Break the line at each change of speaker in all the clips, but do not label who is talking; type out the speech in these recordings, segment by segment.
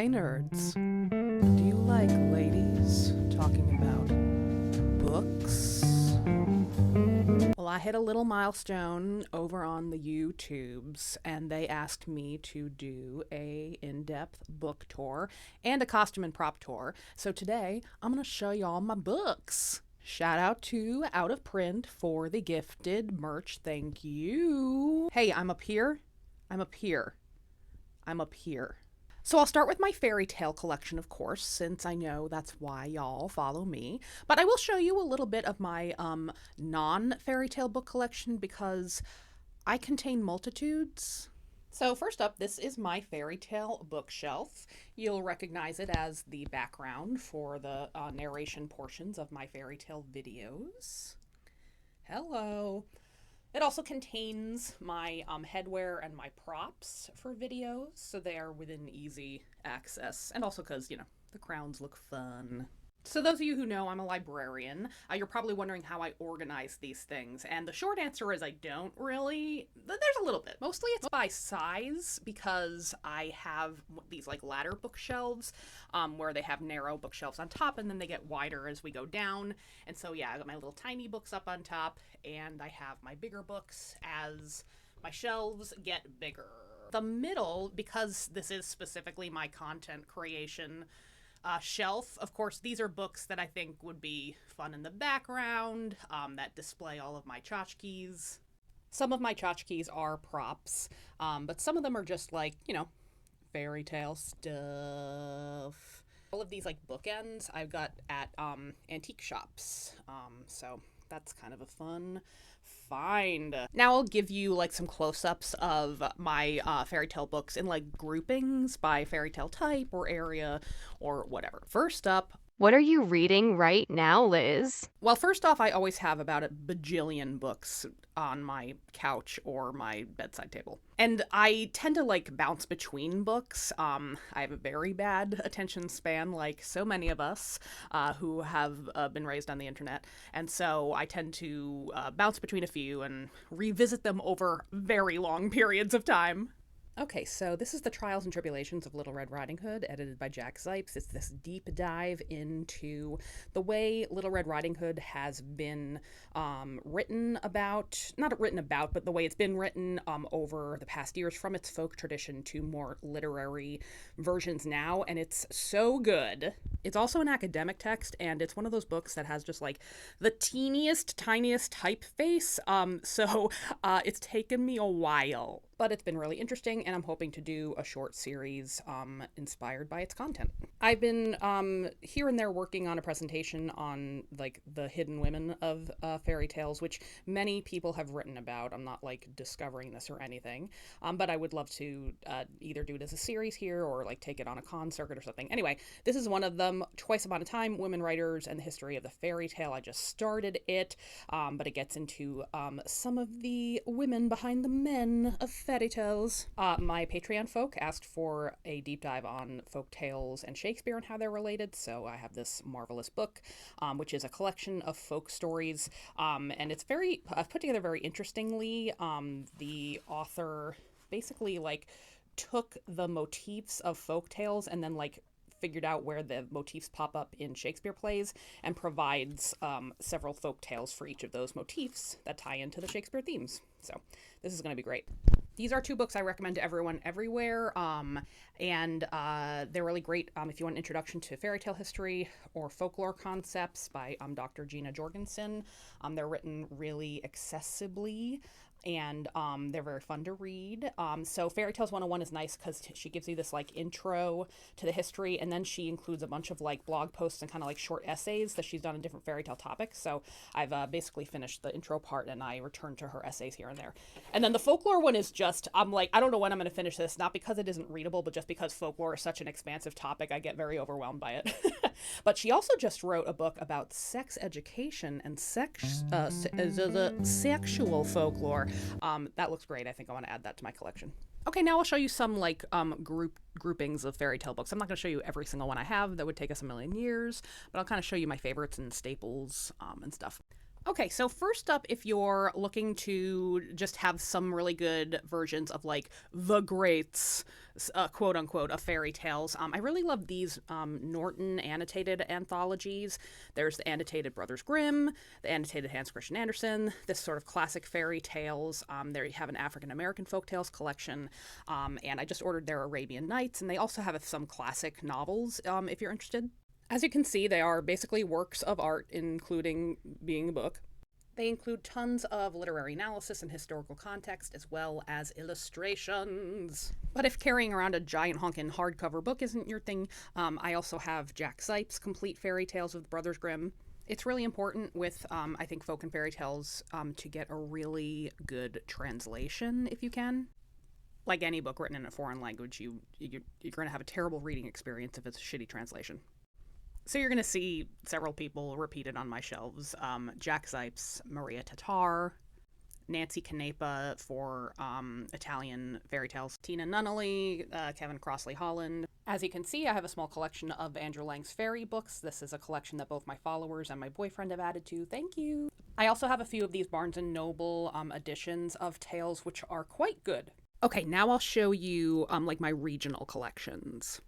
Hey nerds, do you like ladies talking about books? Well, I hit a little milestone over on the YouTubes and they asked me to do a in-depth book tour and a costume and prop tour. So today I'm going to show y'all my books. Shout out to Out of Print for the gifted merch. Thank you. Hey, I'm up here. I'm up here. I'm up here. So I'll start with my fairy tale collection, of course, since I know that's why y'all follow me. But I will show you a little bit of my non-fairy tale book collection because I contain multitudes. So first up, this is my fairy tale bookshelf. You'll recognize it as the background for the narration portions of my fairy tale videos. Hello. It also contains my headwear and my props for videos, so they are within easy access. And also because, the crowns look fun. So those of you who know, I'm a librarian. You're probably wondering how I organize these things. And the short answer is I don't really. There's a little bit. Mostly it's by size because I have these like ladder bookshelves where they have narrow bookshelves on top and then they get wider as we go down. And so yeah, I got my little tiny books up on top and I have my bigger books as my shelves get bigger. The middle, because this is specifically my content creation shelf. Of course, these are books that I think would be fun in the background, that display all of my tchotchkes. Some of my tchotchkes are props, but some of them are just like, fairy tale stuff. All of these like bookends I've got at antique shops, so that's kind of a fun find. Now I'll give you like some close-ups of my fairy tale books in like groupings by fairy tale type or area or whatever. First up,
What are you reading right now, Liz?
well, first off, I always have about a bajillion books on my couch or my bedside table. And I tend to like bounce between books. I have a very bad attention span, like so many of us who have been raised on the internet. And so I tend to bounce between a few and revisit them over very long periods of time. Okay, so this is The Trials and Tribulations of Little Red Riding Hood, edited by Jack Zipes. It's this deep dive into the way Little Red Riding Hood has been written about, not written about, but the way it's been written over the past years from its folk tradition to more literary versions now, and it's so good. It's also an academic text, and it's one of those books that has just like the teeniest, tiniest typeface, so it's taken me a while. But it's been really interesting, and I'm hoping to do a short series inspired by its content. I've been here and there working on a presentation on like the hidden women of fairy tales, which many people have written about. I'm not like discovering this or anything, but I would love to either do it as a series here or like take it on a con circuit or something. Anyway, this is one of them. Twice Upon a Time, Women Writers and the History of the Fairy Tale. I just started it, but it gets into some of the women behind the men of fairy tales. My Patreon folk asked for a deep dive on folk tales and Shakespeare and how they're related, so I have this marvelous book, which is a collection of folk stories, and it's put together very interestingly. The author basically like took the motifs of folk tales and then like figured out where the motifs pop up in Shakespeare plays and provides several folk tales for each of those motifs that tie into the Shakespeare themes. So this is going to be great. These are two books I recommend to everyone everywhere, and they're really great if you want an introduction to fairy tale history or folklore concepts by Dr. Gina Jorgensen. They're written really accessibly, and they're very fun to read. So Fairy Tales 101 is nice because she gives you this like intro to the history, and then she includes a bunch of like blog posts and kind of like short essays that she's done on different fairy tale topics. So I've basically finished the intro part and I return to her essays here and there. And then the folklore one is just, I'm like, I don't know when I'm going to finish this, not because it isn't readable, but just because folklore is such an expansive topic, I get very overwhelmed by it. But she also just wrote a book about sex education and sexual folklore. That looks great. I think I want to add that to my collection. Okay, now I'll show you some like groupings of fairy tale books. I'm not going to show you every single one I have. That would take us a million years, but I'll kind of show you my favorites and staples and stuff. Okay, so first up, if you're looking to just have some really good versions of like the greats, quote unquote, of fairy tales, I really love these Norton annotated anthologies. There's the annotated Brothers Grimm, the annotated Hans Christian Andersen, this sort of classic fairy tales. There you have an African American folktales collection, and I just ordered their Arabian Nights, and they also have some classic novels if you're interested. As you can see, they are basically works of art, including being a book. They include tons of literary analysis and historical context, as well as illustrations. But if carrying around a giant honkin' hardcover book isn't your thing, I also have Jack Sipes' Complete Fairy Tales of the Brothers Grimm. It's really important with, I think, folk and fairy tales to get a really good translation if you can. Like any book written in a foreign language, you're going to have a terrible reading experience if it's a shitty translation. So you're going to see several people repeated on my shelves. Jack Sipes, Maria Tatar, Nancy Canepa for Italian fairy tales, Tina Nunnally, Kevin Crossley Holland. As you can see, I have a small collection of Andrew Lang's fairy books. This is a collection that both my followers and my boyfriend have added to. Thank you. I also have a few of these Barnes & Noble editions of tales, which are quite good. Okay, now I'll show you like my regional collections.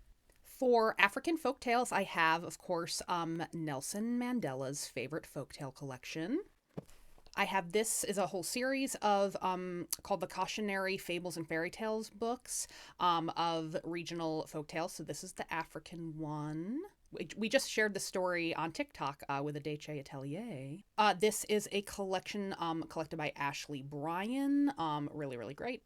For African folktales, I have, of course, Nelson Mandela's favorite folktale collection. I have this is a whole series of called the Cautionary Fables and Fairy Tales books of regional folktales. So this is the African one. We just shared the story on TikTok with Adeche Atelier. This is a collection collected by Ashley Bryan. Really, really great.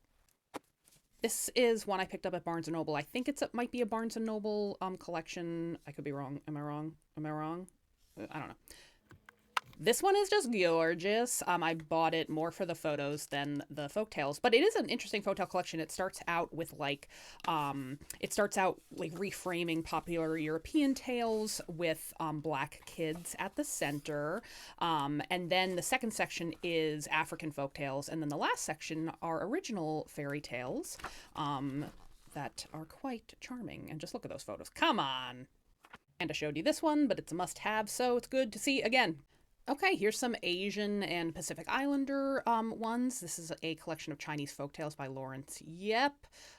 This is one I picked up at Barnes & Noble. I think it might be a Barnes & Noble collection. I could be wrong. Am I wrong? Am I wrong? I don't know. This one is just gorgeous. I bought it more for the photos than the folktales, but it is an interesting folktale collection. It starts out with reframing popular European tales with Black kids at the center, and then the second section is African folktales, and then the last section are original fairy tales that are quite charming. And just look at those photos. Come on. And I showed you this one, but it's a must-have, so it's good to see again. Okay, here's some Asian and Pacific Islander ones. This is a collection of Chinese folktales by Lawrence Yep.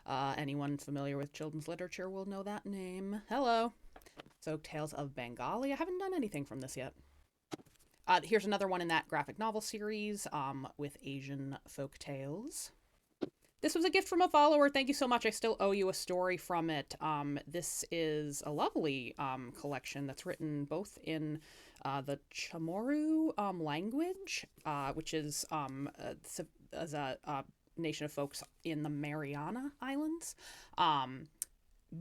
Anyone familiar with children's literature will know that name. Hello. Folktales of Bengali. I haven't done anything from this yet. Here's another one in that graphic novel series with Asian folktales. This was a gift from a follower. Thank you so much. I still owe you a story from it. This is a lovely collection that's written both in the Chamorro language, which is a nation of folks in the Mariana Islands.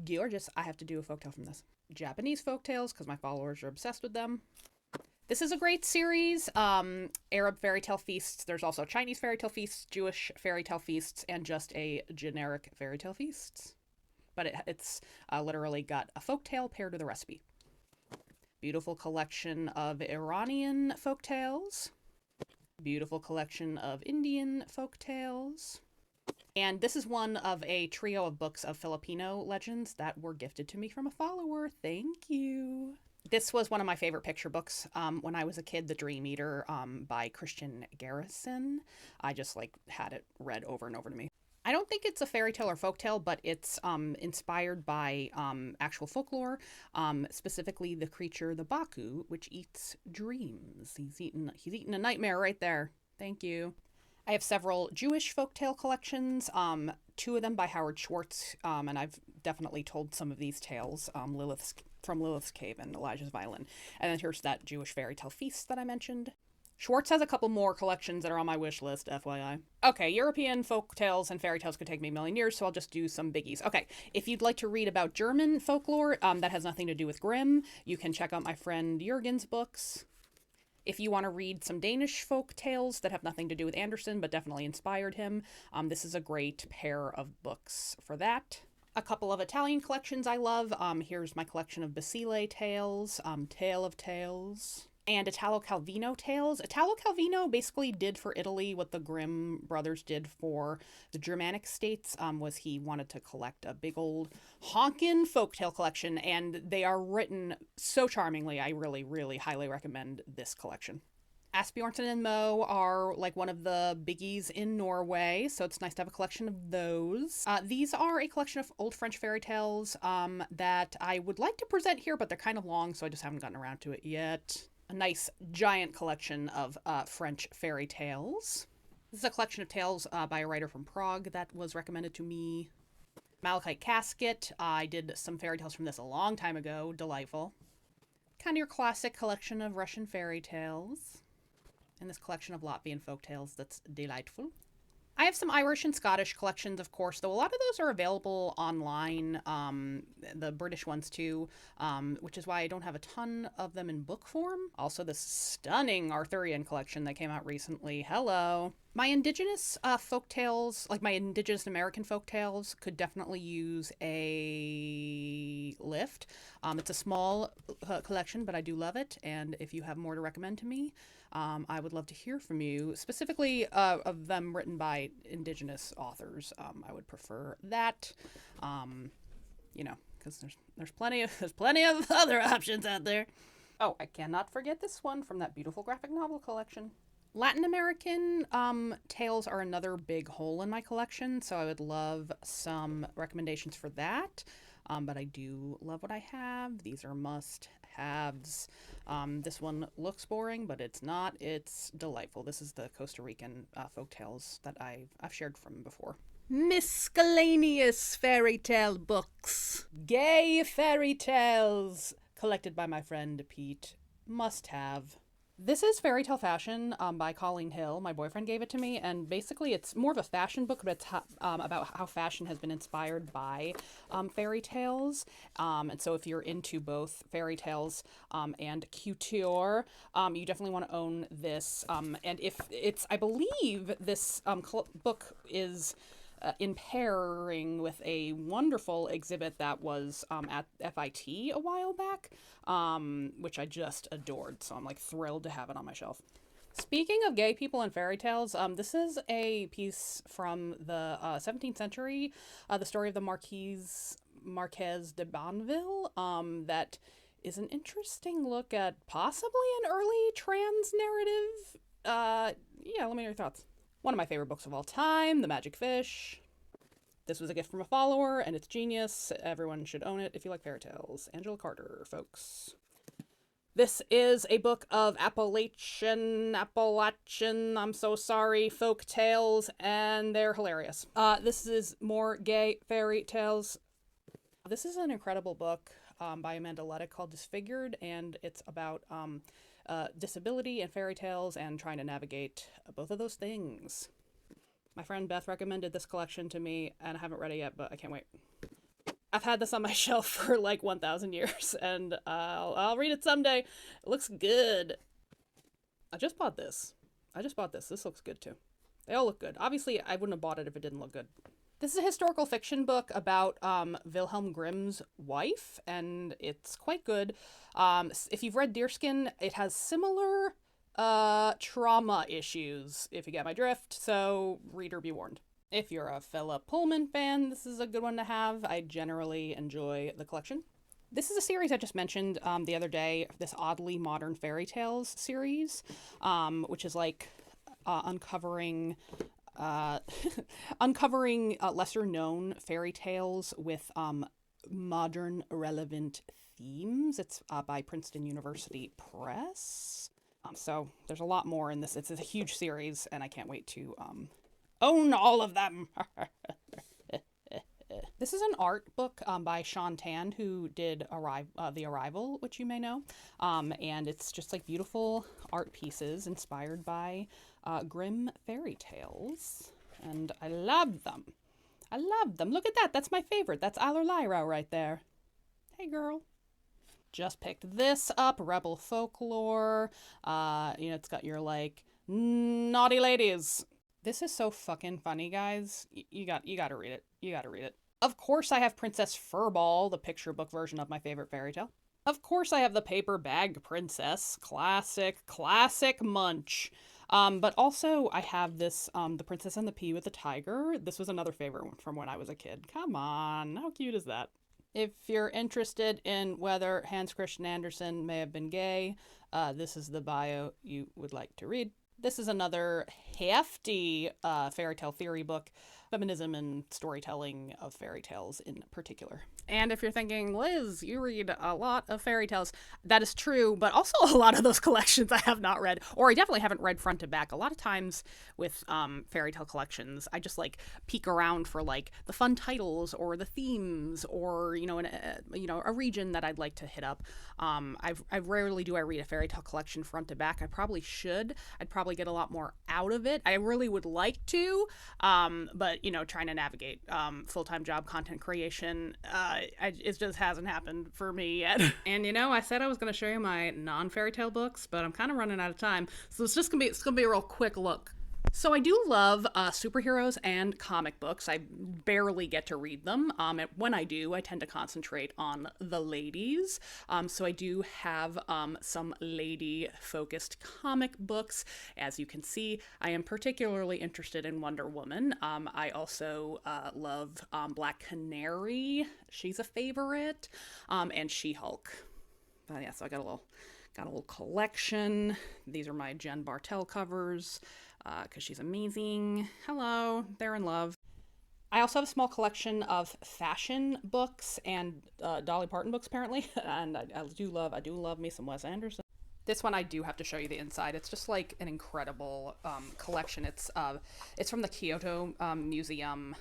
Gorgeous. I have to do a folktale from this. Japanese folktales, because my followers are obsessed with them. This is a great series. Arab fairy tale feasts. There's also Chinese fairy tale feasts, Jewish fairy tale feasts, and just a generic fairy tale feasts. But it's literally got a folktale paired with a recipe. Beautiful collection of Iranian folktales. Beautiful collection of Indian folktales. And this is one of a trio of books of Filipino legends that were gifted to me from a follower. Thank you. This was one of my favorite picture books when I was a kid, The Dream Eater by Christian Garrison. I just had it read over and over to me. I don't think it's a fairy tale or folktale, but it's inspired by actual folklore, specifically the creature, the Baku, which eats dreams. He's eaten a nightmare right there. Thank you. I have several Jewish folktale collections, two of them by Howard Schwartz, and I've definitely told some of these tales, from Lilith's Cave and Elijah's Violin. And then here's that Jewish fairy tale feast that I mentioned. Schwartz has a couple more collections that are on my wish list, FYI. Okay, European folk tales and fairy tales could take me a million years, so I'll just do some biggies. Okay, if you'd like to read about German folklore that has nothing to do with Grimm, you can check out my friend Jürgen's books. If you want to read some Danish folk tales that have nothing to do with Andersen, but definitely inspired him, this is a great pair of books for that. A couple of Italian collections I love. Here's my collection of Basile tales, Tale of Tales, and Italo Calvino tales. Italo Calvino basically did for Italy what the Grimm brothers did for the Germanic states, was he wanted to collect a big old honkin' folktale collection, and they are written so charmingly. I really, really highly recommend this collection. Asbjornsen and Moe are like one of the biggies in Norway, so it's nice to have a collection of those. These are a collection of old French fairy tales that I would like to present here, but they're kind of long, so I just haven't gotten around to it yet. A nice giant collection of French fairy tales. This is a collection of tales by a writer from Prague that was recommended to me. Malachite Casket. I did some fairy tales from this a long time ago. Delightful. Kind of your classic collection of Russian fairy tales. And this collection of Latvian folk tales that's delightful. I have some Irish and Scottish collections, of course, though a lot of those are available online, the British ones too, which is why I don't have a ton of them in book form. Also, this stunning Arthurian collection that came out recently. Hello. My indigenous folk tales, like my indigenous American folk tales, could definitely use a lift. It's a small collection, but I do love it, and if you have more to recommend to me, I would love to hear from you, specifically of them written by indigenous authors. I would prefer that, because there's plenty of other options out there. Oh, I cannot forget this one from that beautiful graphic novel collection. Latin American tales are another big hole in my collection, so I would love some recommendations for that. But I do love what I have. These are must-haves. This one looks boring, but it's not. It's delightful. This is the Costa Rican folk tales that I've shared from before. Miscellaneous fairy tale books. Gay fairy tales collected by my friend Pete. Must have. This is Fairy Tale Fashion by Colleen Hill. My boyfriend gave it to me, and basically it's more of a fashion book, but it's about how fashion has been inspired by fairy tales. And so if you're into both fairy tales and couture, you definitely want to own this. And if it's, I believe this book is in pairing with a wonderful exhibit that was at FIT a while back, which I just adored. So I'm like thrilled to have it on my shelf. Speaking of gay people and fairy tales, this is a piece from the 17th century, the story of the Marquise de Bonneville, that is an interesting look at possibly an early trans narrative. Yeah, let me know your thoughts. One of my favorite books of all time, The Magic Fish. This was a gift from a follower, and it's genius. Everyone should own it if you like fairy tales. Angela Carter, folks. This is a book of Appalachian, I'm so sorry, folk tales, and they're hilarious. This is more gay fairy tales. This is an incredible book by Amanda Leduc called Disfigured, and it's about disability and fairy tales and trying to navigate both of those things. My friend Beth recommended this collection to me, and I haven't read it yet, but I can't wait. I've had this on my shelf for like 1,000 years, and I'll read it someday. It looks good. I just bought this. This looks good too. They all look good. Obviously, I wouldn't have bought it if it didn't look good. This is a historical fiction book about Wilhelm Grimm's wife, and it's quite good. If you've read Deerskin, it has similar trauma issues, if you get my drift, so reader be warned. If you're a Philip Pullman fan, this is a good one to have. I generally enjoy the collection. This is a series I just mentioned the other day, this Oddly Modern Fairy Tales series, which is like uncovering lesser known fairy tales with modern relevant themes. It's by Princeton University Press. So there's a lot more in this. It's a huge series, and I can't wait to own all of them. This is an art book by Sean Tan, who did The Arrival, which you may know. And it's just like beautiful art pieces inspired by Grimm fairy tales. And I love them. Look at that. That's my favorite. That's Allerlyra right there. Hey, girl. Just picked this up, Rebel Folklore. It's got your like naughty ladies. This is so fucking funny, guys. You gotta read it. Of course I have Princess Furball, the picture book version of my favorite fairy tale. Of course I have the Paper Bag Princess, classic munch. But also I have this, The Princess and the Pea with the Tiger. This was another favorite one from when I was a kid. Come on, how cute is that? If you're interested in whether Hans Christian Andersen may have been gay, this is the bio you would like to read. This is another hefty fairy tale theory book, feminism and storytelling of fairy tales in particular. And if you're thinking, Liz, you read a lot of fairy tales, that is true, but also a lot of those collections I have not read, or I definitely haven't read front to back. A lot of times with fairy tale collections, I just like peek around for like the fun titles or the themes or a region that I'd like to hit up. I rarely do I read a fairy tale collection front to back. I probably should. I'd probably get a lot more out of it. I really would like to, but trying to navigate full-time job content creation, it just hasn't happened for me yet. And I said I was going to show you my non-fairy tale books, but I'm kind of running out of time, so it's gonna be a real quick look. So I do love superheroes and comic books. I barely get to read them. When I do, I tend to concentrate on the ladies. So I do have some lady-focused comic books. As you can see, I am particularly interested in Wonder Woman. I also love Black Canary. She's a favorite. And She-Hulk. But yeah, so I got a little collection. These are my Jen Bartel covers. Because she's amazing. Hello, they're in love. I also have a small collection of fashion books and Dolly Parton books, apparently, and I do love me some Wes Anderson. This one I do have to show you the inside. It's just like an incredible collection. It's from the Kyoto Museum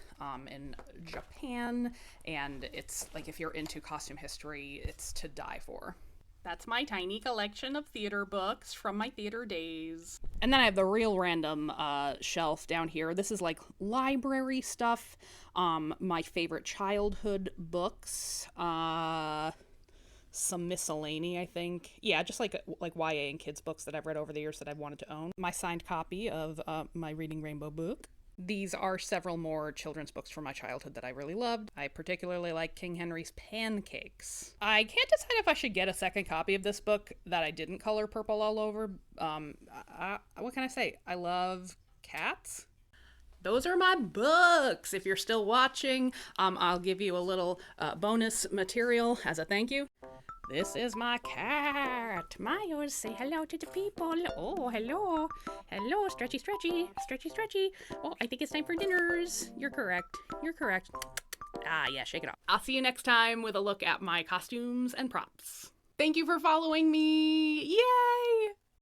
in Japan, and it's like if you're into costume history, it's to die for. That's my tiny collection of theater books from my theater days. And then I have the real random shelf down here. This is like library stuff, my favorite childhood books, some miscellany, I think. Yeah, just like YA and kids books that I've read over the years that I've wanted to own. My signed copy of my Reading Rainbow book. These are several more children's books from my childhood that I really loved. I particularly like King Henry's Pancakes. I can't decide if I should get a second copy of this book that I didn't color purple all over. What can I say? I love cats. Those are my books. If you're still watching, I'll give you a little bonus material as a thank you. This is my cat. Miles, say hello to the people. Oh, hello. Hello, stretchy, stretchy, stretchy, stretchy. Oh, I think it's time for dinners. You're correct. You're correct. Ah, yeah, shake it off. I'll see you next time with a look at my costumes and props. Thank you for following me. Yay!